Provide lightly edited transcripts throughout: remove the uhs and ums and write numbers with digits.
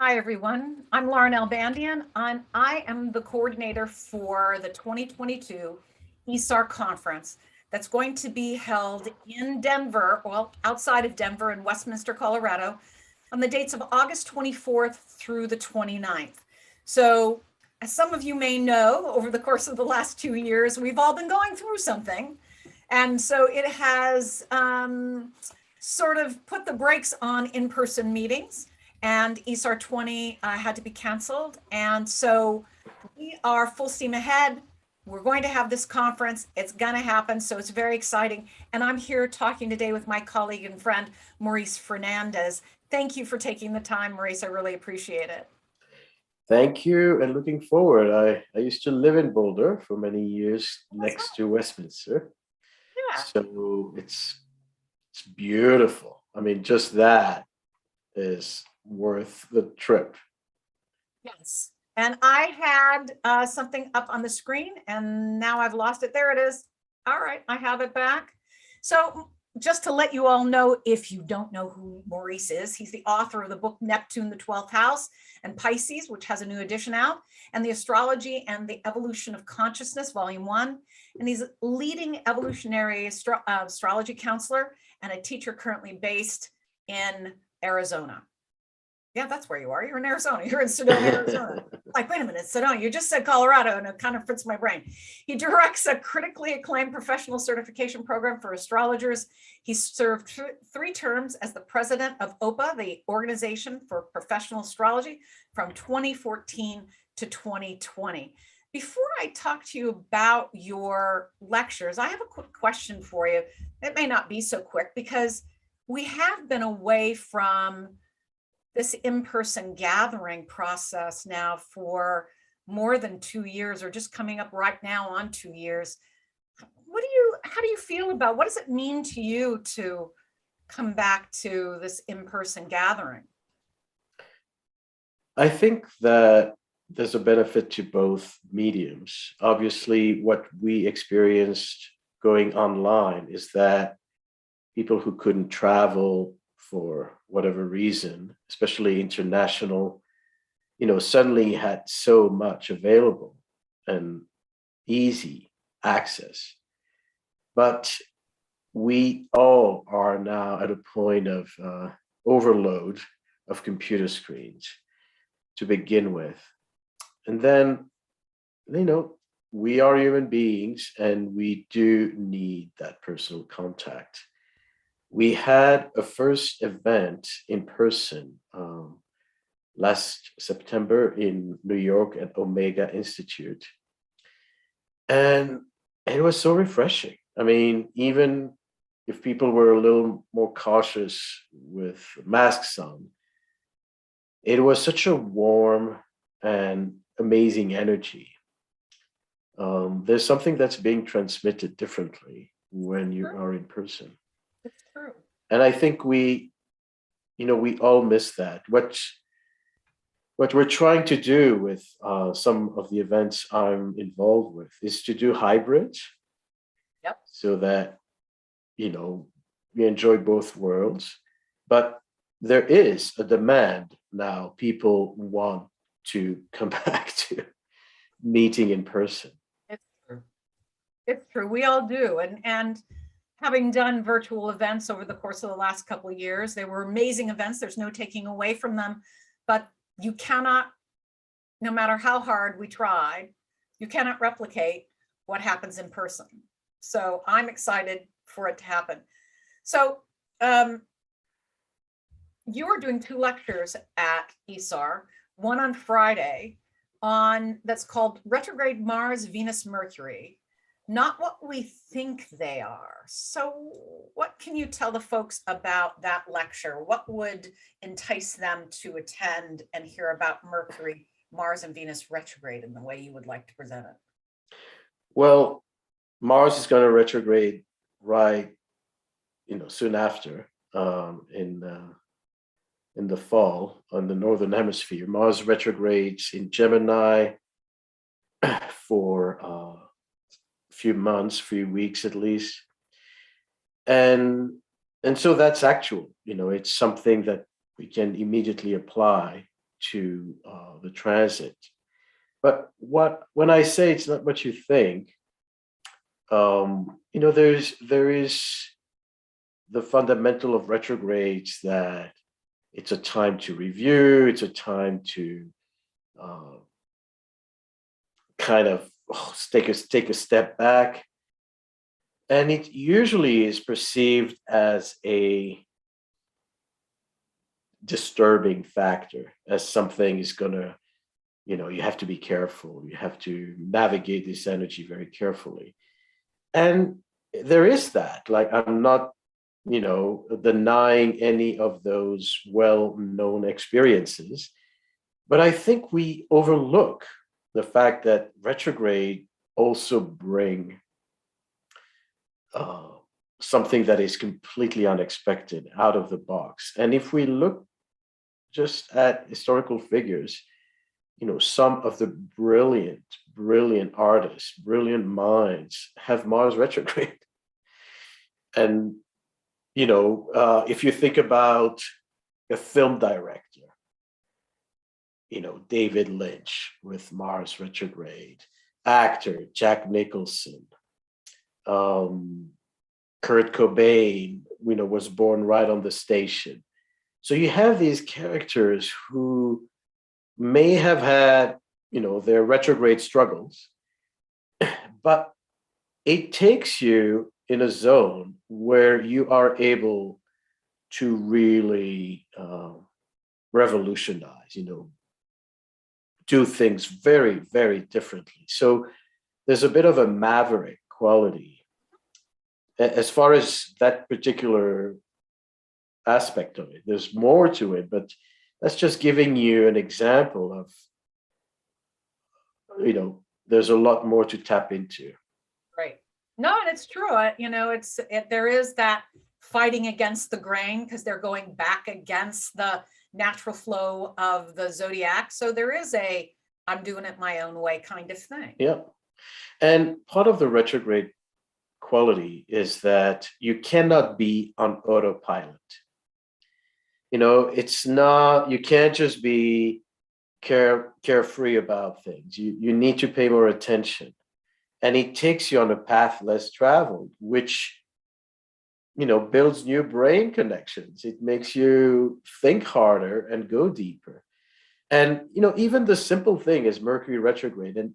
Hi, everyone. I'm Lauren Albandian, and I am the coordinator for the 2022 ISAR conference that's going to be held in Denver, well, outside of Denver in Westminster, Colorado, on the dates of August 24th through the 29th. So, as some of you may know, over the course of the last 2 years, we've all been going through something. And so it has sort of put the brakes on in-person meetings, and ISAR 20 had to be canceled. And so we are full steam ahead. We're going to have this conference. It's going to happen. So it's very exciting. And I'm here talking today with my colleague and friend, Maurice Fernandez. Thank you for taking the time, Maurice. I really appreciate it. Thank you, and looking forward. I used to live in Boulder for many years That's next right. to Westminster. Yeah. So it's beautiful. I mean, just that is worth the trip. Yes. And I had something up on the screen and now I've lost it. There it is. All right, I have it back. So just to let you all know, if you don't know who Maurice is, he's the author of the book Neptune, the 12th House, and Pisces, which has a new edition out, and the Astrology and the Evolution of Consciousness, Volume 1. And he's a leading evolutionary astrology counselor and a teacher currently based in Arizona. Yeah, that's where you are. You're in Arizona. You're in Sedona, Arizona. Like, wait a minute, Sedona, you just said Colorado, and it kind of fits my brain. He directs a critically acclaimed professional certification program for astrologers. He served 3 terms as the president of OPA, the Organization for Professional Astrology, from 2014 to 2020. Before I talk to you about your lectures, I have a quick question for you. It may not be so quick because we have been away from this in-person gathering process now for more than 2 years, or just coming up right now on 2 years. How do you feel about, what does it mean to you to come back to this in-person gathering? I think that there's a benefit to both mediums. Obviously, what we experienced going online is that people who couldn't travel for whatever reason, especially international, suddenly had so much available and easy access. But we all are now at a point of overload of computer screens to begin with. And then, you know, we are human beings and we do need that personal contact. We had a first event in person last September in New York at Omega Institute. And it was so refreshing. I mean, even if people were a little more cautious with masks on, it was such a warm and amazing energy. There's something that's being transmitted differently when you are in person. It's true. And I think we all miss that. What we're trying to do with some of the events I'm involved with is to do hybrid Yep. so that, you know, we enjoy both worlds. But there is a demand now. People want to come back to meeting in person. It's true. It's true. We all do. And having done virtual events over the course of the last couple of years, they were amazing events. There's no taking away from them, but you cannot, no matter how hard we try, you cannot replicate what happens in person. So I'm excited for it to happen. So you are doing 2 lectures at ISAR, one on Friday on that's called Retrograde Mars, Venus, Mercury, not what we think they are. So what can you tell the folks about that lecture? What would entice them to attend and hear about Mercury, Mars, and Venus retrograde in the way you would like to present it? Well, Mars is going to retrograde right, soon after in the fall on the northern hemisphere. Mars retrogrades in Gemini for few months, few weeks at least. And so that's actual, it's something that we can immediately apply to the transit. But when I say it's not what you think, there is the fundamental of retrogrades that it's a time to review, it's a time to uh, kind of take a step back, and it usually is perceived as a disturbing factor, as something is gonna, you have to be careful, you have to navigate this energy very carefully. And there is that, like, I'm not, denying any of those well-known experiences, but I think we overlook the fact that retrograde also bring uh, something that is completely unexpected, out of the box. And if we look just at historical figures, some of the brilliant artists, brilliant minds have Mars retrograde. And, if you think about a film director, David Lynch with Mars retrograde, actor Jack Nicholson, Kurt Cobain, was born right on the station. So you have these characters who may have had, their retrograde struggles, but it takes you in a zone where you are able to really revolutionize, do things very, very differently. So there's a bit of a maverick quality as far as that particular aspect of it. There's more to it, but that's just giving you an example of, there's a lot more to tap into. Right. No, and it's true. There is that fighting against the grain because they're going back against the natural flow of the zodiac. So there is I'm doing it my own way kind of thing. Yeah. And part of the retrograde quality is that you cannot be on autopilot. It's not, you can't just be carefree about things. You need to pay more attention. And it takes you on a path less traveled, which, builds new brain connections. It makes you think harder and go deeper. And, even the simple thing is Mercury retrograde. And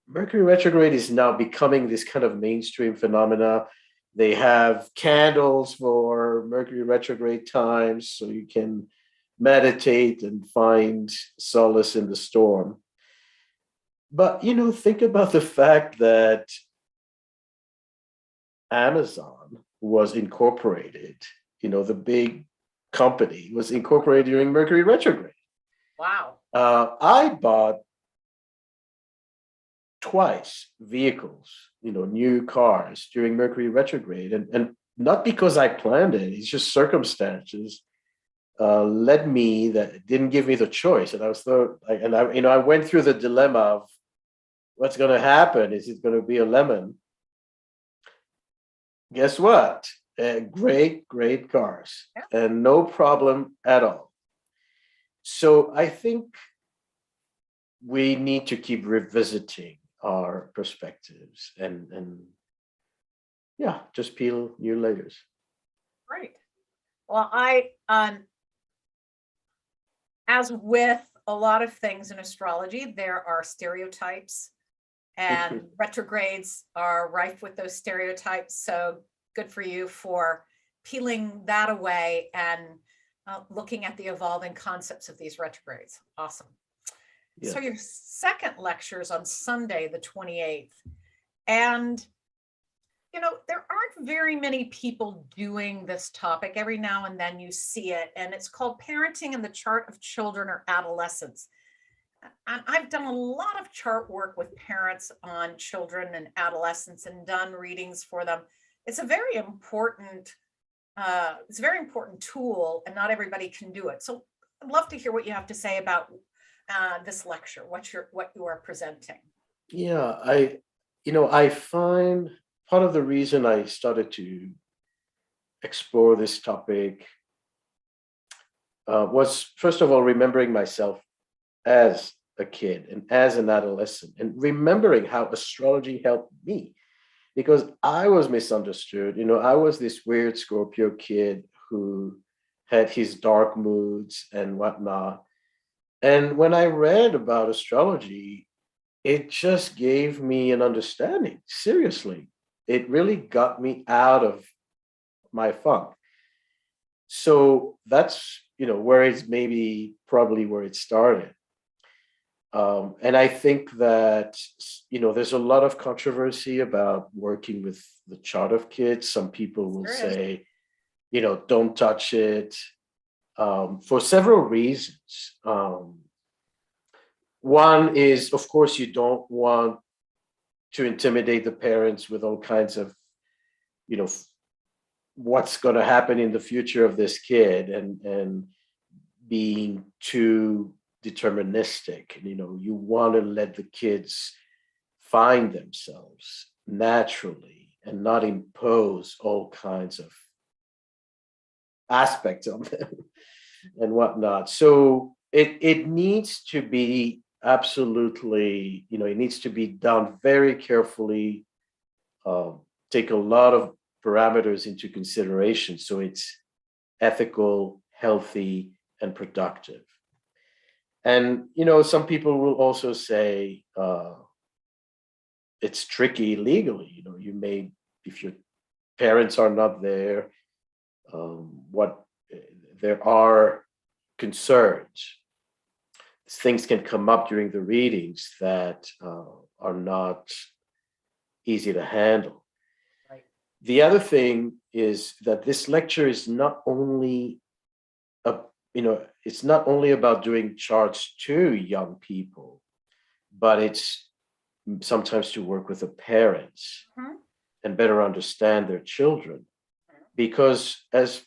Mercury retrograde is now becoming this kind of mainstream phenomena. They have candles for Mercury retrograde times, so you can meditate and find solace in the storm. But, think about the fact that Amazon was incorporated, the big company was incorporated during Mercury retrograde. Wow. I bought twice vehicles, new cars during Mercury retrograde, and not because I planned it. It's just circumstances led me, that didn't give me the choice. And I went through the dilemma of what's going to happen. Is it going to be a lemon? Guess what? Great cars, and no problem at all. So I think we need to keep revisiting our perspectives and just peel new layers. Right. Well, as with a lot of things in astrology, there are stereotypes, and retrogrades are rife with those stereotypes. So good for you for peeling that away and looking at the evolving concepts of these retrogrades. Awesome. Yeah. So your second lecture is on Sunday, the 28th. And, there aren't very many people doing this topic. Every now and then you see it, and it's called Parenting in the Chart of Children or Adolescents. And I've done a lot of chart work with parents on children and adolescents and done readings for them. It's a very important tool, and not everybody can do it. So I'd love to hear what you have to say about this lecture, what you are presenting. Yeah, I find part of the reason I started to explore this topic was, first of all, remembering myself as a kid and as an adolescent, and remembering how astrology helped me because I was misunderstood. I was this weird Scorpio kid who had his dark moods and whatnot. And when I read about astrology, it just gave me an understanding. Seriously, it really got me out of my funk. So that's, where it's maybe probably where it started. And I think that, there's a lot of controversy about working with the chart of kids. Some people will There is. say, don't touch it for several reasons. One is, of course, you don't want to intimidate the parents with all kinds of, what's going to happen in the future of this kid and being too deterministic. You want to let the kids find themselves naturally and not impose all kinds of aspects of them and whatnot. So it needs to be absolutely, it needs to be done very carefully, take a lot of parameters into consideration so it's ethical, healthy, and productive. And some people will also say it's tricky legally. You may, if your parents are not there, what there are concerns. Things can come up during the readings that are not easy to handle. Right. The other thing is that this lecture is not only it's not only about doing charts to young people, but it's sometimes to work with the parents and better understand their children. Because as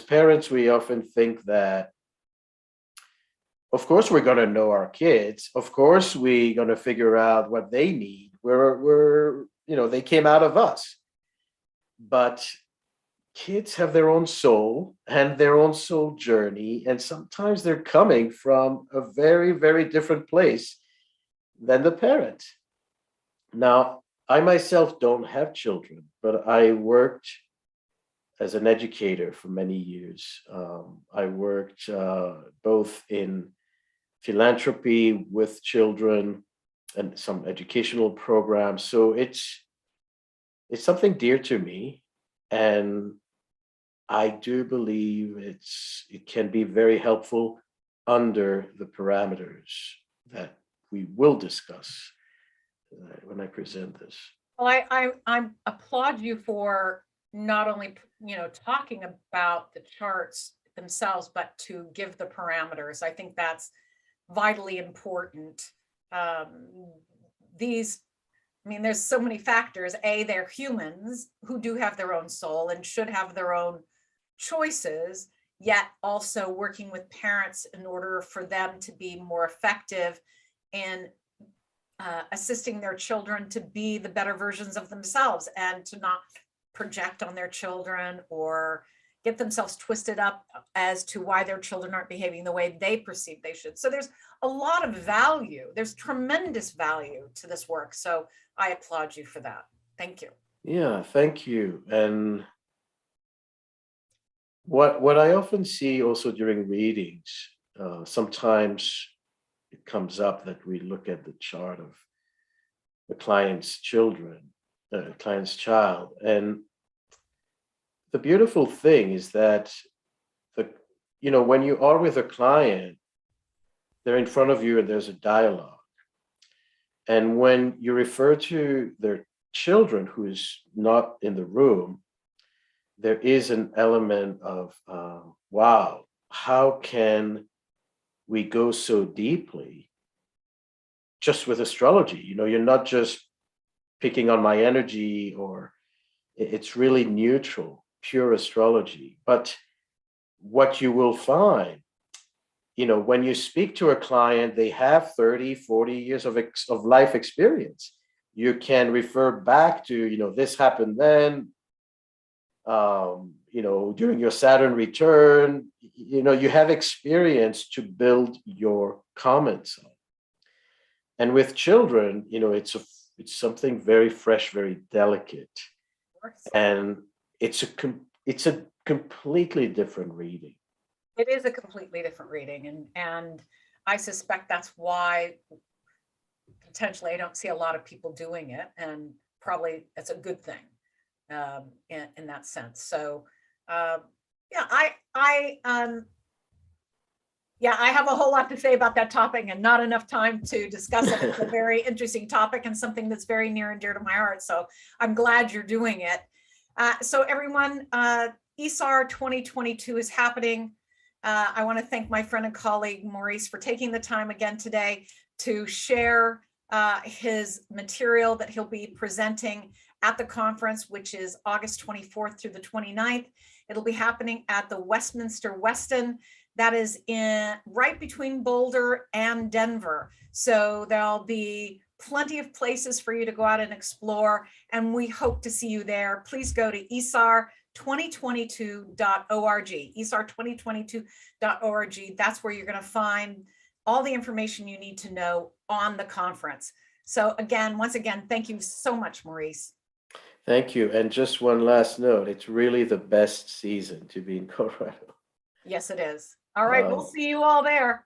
parents, we often think that, of course, we're going to know our kids. Of course, we're going to figure out what they need. They came out of us. But kids have their own soul and their own soul journey. And sometimes they're coming from a very, very different place than the parent. Now, I myself don't have children, but I worked as an educator for many years. I worked both in philanthropy with children and some educational programs. So it's something dear to me. And I do believe it can be very helpful under the parameters that we will discuss when I present this. Well, I applaud you for not only, talking about the charts themselves, but to give the parameters. I think that's vitally important. There's so many factors. They're humans who do have their own soul and should have their own choices, yet also working with parents in order for them to be more effective in assisting their children to be the better versions of themselves and to not project on their children or get themselves twisted up as to why their children aren't behaving the way they perceive they should. So there's a lot of value. There's tremendous value to this work. So I applaud you for that. Thank you. Yeah, thank you. And what I often see also during readings, sometimes it comes up that we look at the chart of the client's client's child. And the beautiful thing is that when you are with a client, they're in front of you and there's a dialogue. And when you refer to their children who is not in the room, there is an element of, wow, how can we go so deeply just with astrology? You're not just picking on my energy, or it's really neutral, pure astrology. But what you will find, when you speak to a client, they have 30, 40 years of life experience. You can refer back to, this happened then, during your Saturn return, you have experience to build your comments on. And with children, it's something very fresh, very delicate, and it's a completely different reading. It is a completely different reading, and I suspect that's why potentially I don't see a lot of people doing it, and probably it's a good thing in that sense. So yeah, I have a whole lot to say about that topic and not enough time to discuss it. It's a very interesting topic and something that's very near and dear to my heart. So I'm glad you're doing it. So everyone, ISAR 2022 is happening. I want to thank my friend and colleague Maurice for taking the time again today to share his material that he'll be presenting at the conference, which is August 24th through the 29th. It'll be happening at the Westminster Westin. That is right between Boulder and Denver. So there'll be plenty of places for you to go out and explore, and we hope to see you there. Please go to isar2022.org, isar2022.org. That's where you're going to find all the information you need to know on the conference. So again, once again, thank you so much, Maurice. Thank you. And just one last note, it's really the best season to be in Colorado. Yes, it is. All right, we'll see you all there.